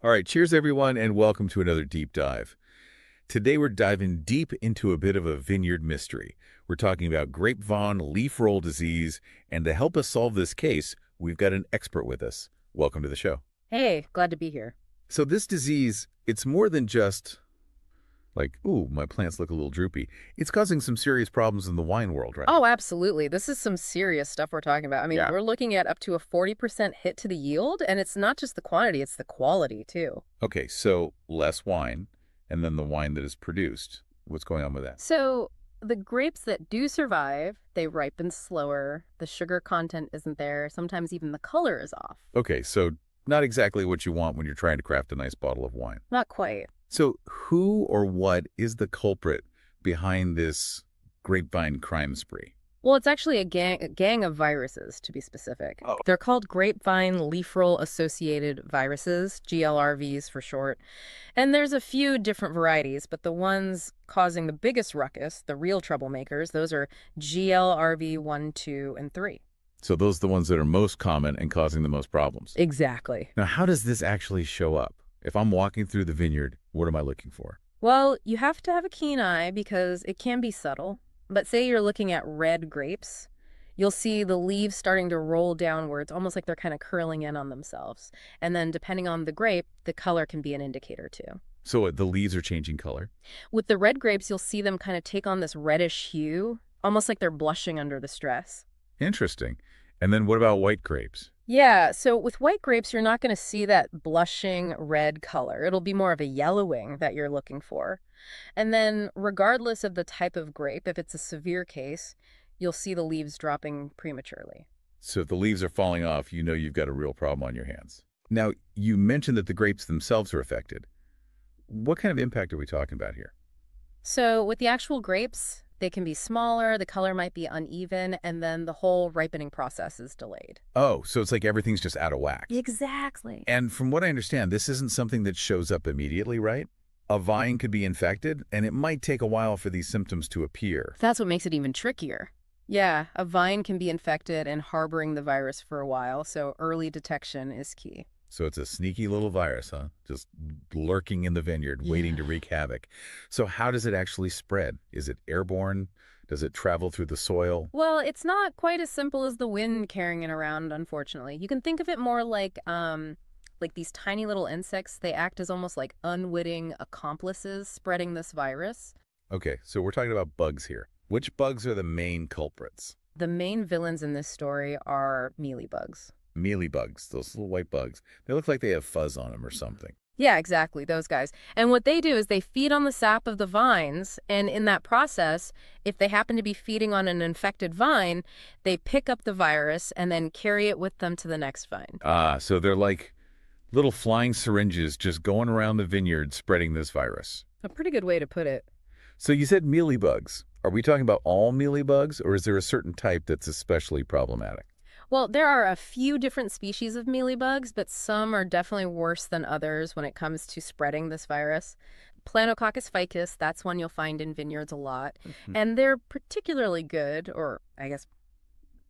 All right, cheers everyone, and welcome to another deep dive. Today we're diving deep into a bit of a vineyard mystery. We're talking about Grapevine Leafroll Disease, and to help us solve this case, we've got an expert with us. Welcome to the show. Hey, glad to be here. So this disease, it's more than just like, ooh, my plants look a little droopy. It's causing some serious problems in the wine world, right? Oh, absolutely. This is some serious stuff we're talking about. I mean, Yeah. we're looking at up to a 40% hit to the yield, and it's not just the quantity, it's the quality too. Okay, so less wine, and then the wine that is produced. What's going on with that? So the grapes that do survive, they ripen slower, the sugar content isn't there, sometimes even the color is off. Okay, so not exactly what you want when you're trying to craft a nice bottle of wine. Not quite. So who or what is the culprit behind this grapevine crime spree? Well, it's actually a gang of viruses, to be specific. Oh. They're called Grapevine Leafroll Associated Viruses, GLRVs for short. And there's a few different varieties, but the ones causing the biggest ruckus, the real troublemakers, those are GLRV1, 2, and 3. So those are the ones that are most common and causing the most problems. Exactly. Now, how does this actually show up? If I'm walking through the vineyard, what am I looking for? Well, you have to have a keen eye because it can be subtle. But say you're looking at red grapes, you'll see the leaves starting to roll downwards, almost like they're kind of curling in on themselves. And then depending on the grape, the color can be an indicator too. So the leaves are changing color? With the red grapes, you'll see them kind of take on this reddish hue, almost like they're blushing under the stress. Interesting. And then what about white grapes? Yeah, so with white grapes, you're not going to see that blushing red color. It'll be more of a yellowing that you're looking for. And then regardless of the type of grape, if it's a severe case, you'll see the leaves dropping prematurely. So if the leaves are falling off, you know you've got a real problem on your hands. Now, you mentioned that the grapes themselves are affected. What kind of impact are we talking about here? So with the actual grapes, they can be smaller, the color might be uneven, and then the whole ripening process is delayed. Oh, so it's like everything's just out of whack. Exactly. And from what I understand, this isn't something that shows up immediately, right? A vine could be infected, and it might take a while for these symptoms to appear. That's what makes it even trickier. Yeah, a vine can be infected and harboring the virus for a while, so early detection is key. So it's a sneaky little virus, huh? Just lurking in the vineyard, waiting to wreak havoc. So how does it actually spread? Is it airborne? Does it travel through the soil? Well, it's not quite as simple as the wind carrying it around, unfortunately. You can think of it more like these tiny little insects. They act as almost like unwitting accomplices spreading this virus. Okay, so we're talking about bugs here. Which bugs are the main culprits? The main villains in this story are mealy bugs. Mealy bugs, those little white bugs. They look like they have fuzz on them or something. Yeah, exactly, those guys. And what they do is they feed on the sap of the vines, and in that process, if they happen to be feeding on an infected vine, they pick up the virus and then carry it with them to the next vine. Ah, so they're like little flying syringes just going around the vineyard spreading this virus. A pretty good way to put it. So you said mealy bugs. Are we talking about all mealy bugs, or is there a certain type that's especially problematic? Well, there are a few different species of mealybugs, but some are definitely worse than others when it comes to spreading this virus. Planococcus ficus, that's one you'll find in vineyards a lot. And they're particularly good, or I guess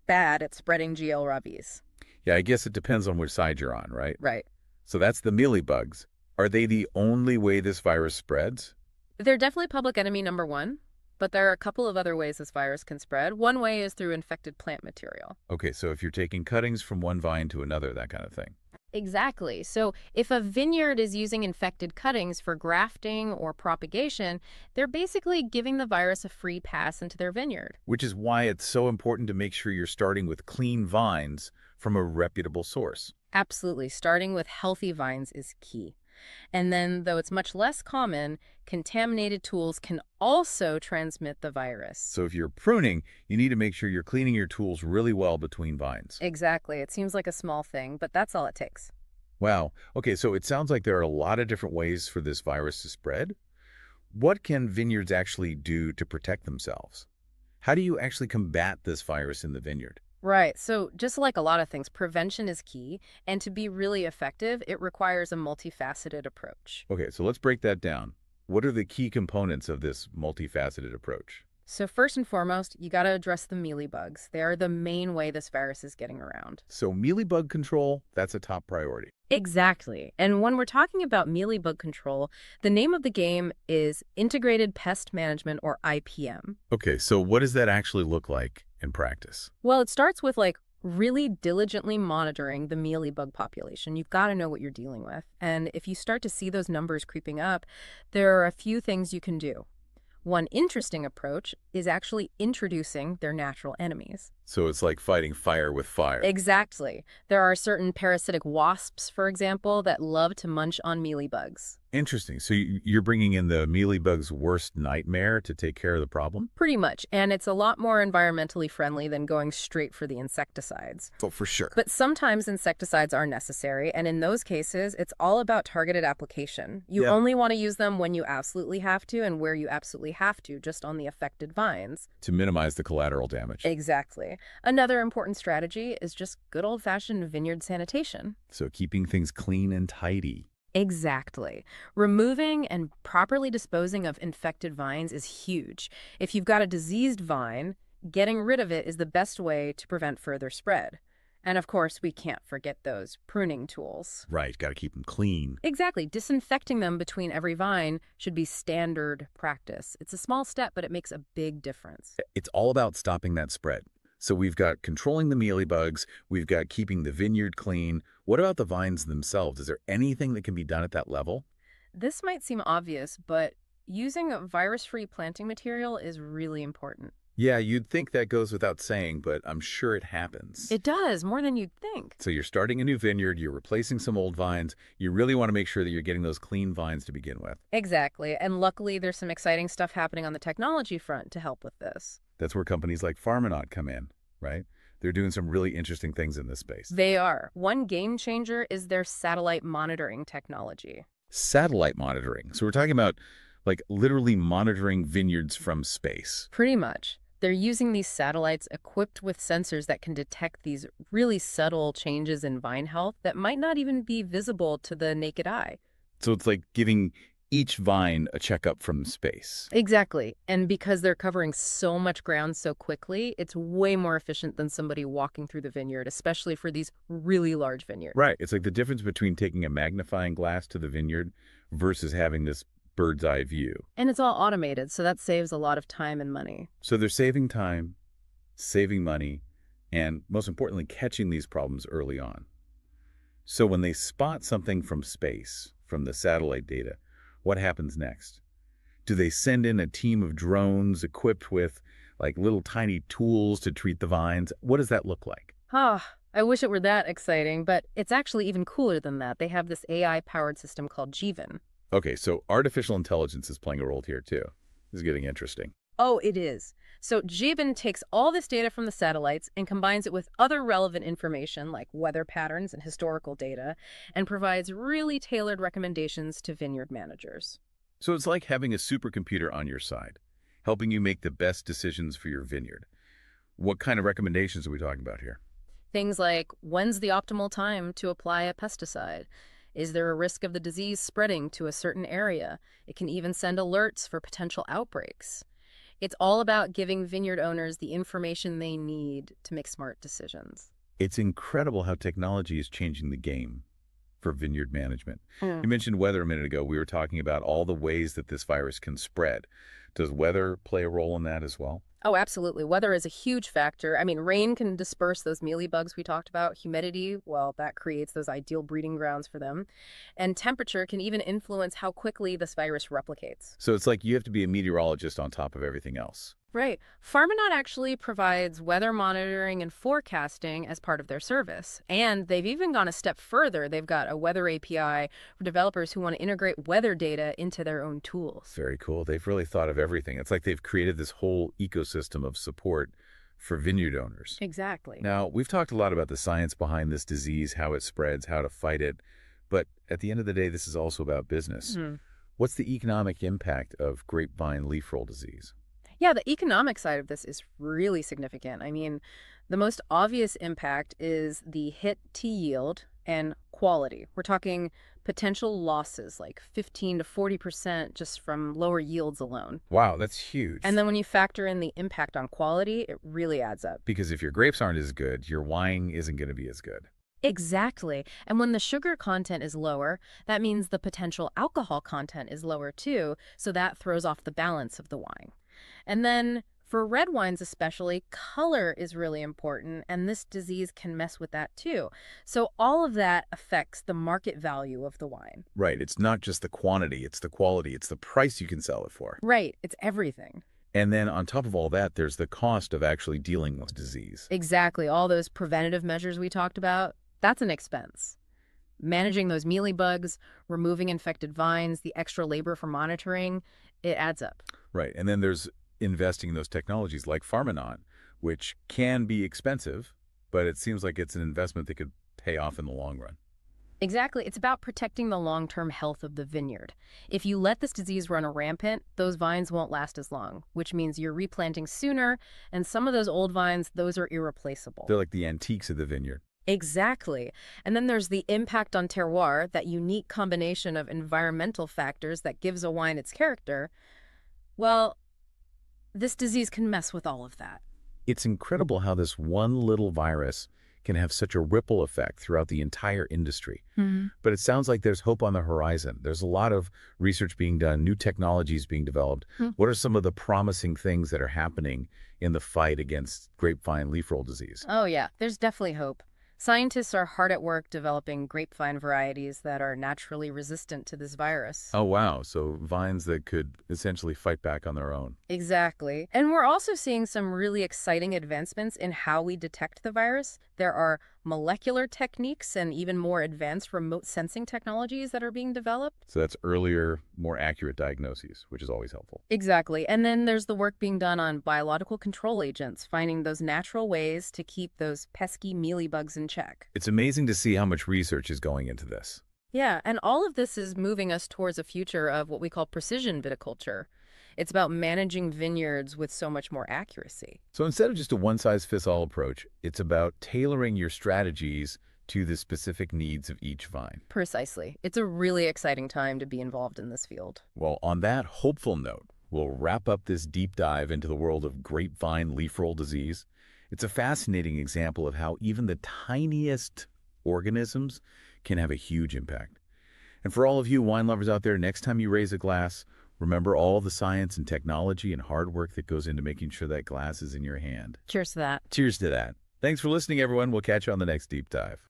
bad, at spreading GLRVs. Yeah, I guess it depends on which side you're on, right? Right. So that's the mealy bugs. Are they the only way this virus spreads? They're definitely public enemy number one, but there are a couple of other ways this virus can spread. One way is through infected plant material. Okay, so if you're taking cuttings from one vine to another, that kind of thing. Exactly. So if a vineyard is using infected cuttings for grafting or propagation, they're basically giving the virus a free pass into their vineyard. Which is why it's so important to make sure you're starting with clean vines from a reputable source. Absolutely. Starting with healthy vines is key. And then, though it's much less common, contaminated tools can also transmit the virus. So if you're pruning, you need to make sure you're cleaning your tools really well between vines. Exactly. It seems like a small thing, but that's all it takes. Wow. Okay, so it sounds like there are a lot of different ways for this virus to spread. What can vineyards actually do to protect themselves? How do you actually combat this virus in the vineyard? Right. So just like a lot of things, prevention is key. And to be really effective, it requires a multifaceted approach. Okay, so let's break that down. What are the key components of this multifaceted approach? So first and foremost, you got to address the mealybugs. They are the main way this virus is getting around. So mealybug control, that's a top priority. Exactly. And when we're talking about mealybug control, the name of the game is Integrated Pest Management, or IPM. Okay, so what does that actually look like in practice? Well, it starts with like really diligently monitoring the mealybug population. You've got to know what you're dealing with. And if you start to see those numbers creeping up, there are a few things you can do. One interesting approach is actually introducing their natural enemies. So it's like fighting fire with fire. Exactly. There are certain parasitic wasps, for example, that love to munch on mealybugs. Interesting. So you're bringing in the mealybug's worst nightmare to take care of the problem? Pretty much, and it's a lot more environmentally friendly than going straight for the insecticides. Oh, for sure. But sometimes insecticides are necessary, and in those cases, it's all about targeted application. You only want to use them when you absolutely have to and where you absolutely have to, just on the affected vines. To minimize the collateral damage. Exactly. Another important strategy is just good old-fashioned vineyard sanitation. So keeping things clean and tidy. Exactly. Removing and properly disposing of infected vines is huge. If you've got a diseased vine, getting rid of it is the best way to prevent further spread. And of course, we can't forget those pruning tools. Right, got to keep them clean. Exactly. Disinfecting them between every vine should be standard practice. It's a small step, but it makes a big difference. It's all about stopping that spread. So we've got controlling the mealybugs, we've got keeping the vineyard clean. What about the vines themselves? Is there anything that can be done at that level? This might seem obvious, but using a virus-free planting material is really important. Yeah, you'd think that goes without saying, but I'm sure it happens. It does, more than you'd think. So you're starting a new vineyard, you're replacing some old vines. You really want to make sure that you're getting those clean vines to begin with. Exactly, and luckily there's some exciting stuff happening on the technology front to help with this. That's where companies like Farmonaut come in, right? They're doing some really interesting things in this space. They are. One game changer is their satellite monitoring technology. Satellite monitoring. So we're talking about like literally monitoring vineyards from space. Pretty much. They're using these satellites equipped with sensors that can detect these really subtle changes in vine health that might not even be visible to the naked eye. So it's like giving each vine a checkup from space. Exactly. And because they're covering so much ground so quickly, it's way more efficient than somebody walking through the vineyard, especially for these really large vineyards. Right. It's like the difference between taking a magnifying glass to the vineyard versus having this bird's eye view. And it's all automated, so that saves a lot of time and money. So they're saving time, saving money, and most importantly, catching these problems early on. So when they spot something from space, from the satellite data, what happens next? Do they send in a team of drones equipped with like little tiny tools to treat the vines? What does that look like? I wish it were that exciting, but it's actually even cooler than that. They have this AI-powered system called GVIN. Okay, so artificial intelligence is playing a role here too. This is getting interesting. Oh, it is. So GVIN takes all this data from the satellites and combines it with other relevant information like weather patterns and historical data and provides really tailored recommendations to vineyard managers. So it's like having a supercomputer on your side, helping you make the best decisions for your vineyard. What kind of recommendations are we talking about here? Things like, when's the optimal time to apply a pesticide? Is there a risk of the disease spreading to a certain area? It can even send alerts for potential outbreaks. It's all about giving vineyard owners the information they need to make smart decisions. It's incredible how technology is changing the game for vineyard management. You mentioned weather a minute ago. We were talking about all the ways that this virus can spread. Does weather play a role in that as well? Oh, absolutely. Weather is a huge factor. I mean, rain can disperse those mealybugs we talked about. Humidity, well, that creates those ideal breeding grounds for them. And temperature can even influence how quickly this virus replicates. So it's like you have to be a meteorologist on top of everything else. Right. Farmonaut actually provides weather monitoring and forecasting as part of their service. And they've even gone a step further. They've got a weather API for developers who want to integrate weather data into their own tools. Very cool. They've really thought of everything. It's like they've created this whole ecosystem of support for vineyard owners. Exactly. Now, we've talked a lot about the science behind this disease, how it spreads, how to fight it. But at the end of the day, this is also about business. What's the economic impact of grapevine leafroll disease? Yeah, the economic side of this is really significant. I mean, the most obvious impact is the hit to yield and quality. We're talking potential losses like 15 to 40% just from lower yields alone. Wow, that's huge. And then when you factor in the impact on quality, it really adds up. Because if your grapes aren't as good, your wine isn't going to be as good. Exactly. And when the sugar content is lower, that means the potential alcohol content is lower too, so that throws off the balance of the wine. And then for red wines especially, color is really important, and this disease can mess with that too. So all of that affects the market value of the wine. Right. It's not just the quantity, it's the quality, it's the price you can sell it for. Right, it's everything. And then on top of all that, there's the cost of actually dealing with disease. Exactly. All those preventative measures we talked about, that's an expense. Managing those mealy bugs, removing infected vines, the extra labor for monitoring, it adds up. Right. And then there's investing in those technologies like Farmonaut, which can be expensive, but it seems like it's an investment that could pay off in the long run. Exactly. It's about protecting the long-term health of the vineyard. If you let this disease run rampant, those vines won't last as long, which means you're replanting sooner, and some of those old vines, those are irreplaceable. They're like the antiques of the vineyard. Exactly. And then there's the impact on terroir, that unique combination of environmental factors that gives a wine its character. Well, this disease can mess with all of that. It's incredible how this one little virus can have such a ripple effect throughout the entire industry. But it sounds like there's hope on the horizon. There's a lot of research being done, new technologies being developed. What are some of the promising things that are happening in the fight against grapevine leafroll disease? Oh, yeah, there's definitely hope. Scientists are hard at work developing grapevine varieties that are naturally resistant to this virus. Oh, wow. So vines that could essentially fight back on their own. Exactly. And we're also seeing some really exciting advancements in how we detect the virus. There are molecular techniques and even more advanced remote sensing technologies that are being developed. So that's earlier, more accurate diagnoses, which is always helpful. Exactly. And then there's the work being done on biological control agents, finding those natural ways to keep those pesky mealybugs in check. It's amazing to see how much research is going into this. Yeah, and all of this is moving us towards a future of what we call precision viticulture. It's about managing vineyards with so much more accuracy. So instead of just a one-size-fits-all approach, it's about tailoring your strategies to the specific needs of each vine. Precisely. It's a really exciting time to be involved in this field. Well, on that hopeful note, we'll wrap up this deep dive into the world of grapevine leafroll disease. It's a fascinating example of how even the tiniest organisms can have a huge impact. And for all of you wine lovers out there, next time you raise a glass, remember all the science and technology and hard work that goes into making sure that glass is in your hand. Cheers to that. Cheers to that. Thanks for listening, everyone. We'll catch you on the next deep dive.